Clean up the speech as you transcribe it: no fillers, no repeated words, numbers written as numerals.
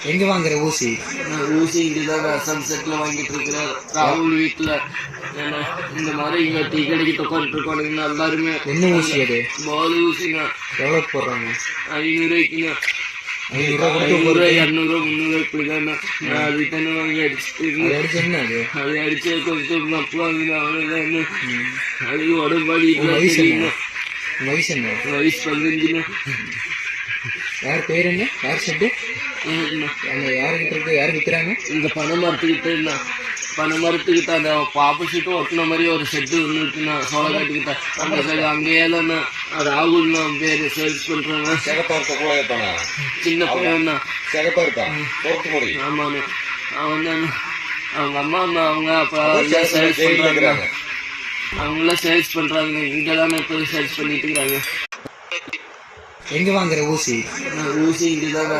எங்க வாங்குற ஊசி? ஊசி இங்கதான் சன்செட்ல வாங்கிட்டு இருக்கிறேன். ராகுல் வீட்டுல இந்த மாதிரி இங்க டீ கடைக்கு உட்காந்துட்டு இருக்கோம் எல்லாருமே. என்ன ஊசி அது? பால் ஊசிங்க. எவ்வளவு போடுறாங்க? 500 ரூபாய்க்குங்க. 200 300 இப்படிதான். நான் அது தானே வாங்கி அடிச்சுட்டு அது அடிச்சு கொஞ்சம் அவ்வளவுதான். அது உடம்பாடி வயசு என்ன? வயசு 15. யார் பேர் என்ன? யார் செட்டு? யாருக்கிட்ட இருக்கு? யாரு விற்கிறாங்க? இந்த பனைமரத்துக்கிட்ட அந்த ஆப்போசிட்டும் ஒட்டின மாதிரி ஒரு செட்டு ஒன்று இருக்குண்ணா. சோழக்காட்டுக்கிட்ட அந்த சைடு அங்கேயே தான் ராகுல் பேரு சேல்ஸ் பண்றாங்க. சின்ன பையன். ஆமாண்ணா. அவன் தான் அவங்க அம்மா அவங்க அப்ப சேல்ஸ் பண்றாங்க. அவங்களாம் சேல்ஸ் பண்றாங்க. இங்கதானே போய் சேல்ஸ் பண்ணிட்டு இருக்காங்க. எங்க வாங்குற ஊசி? ஊசி இங்கதான்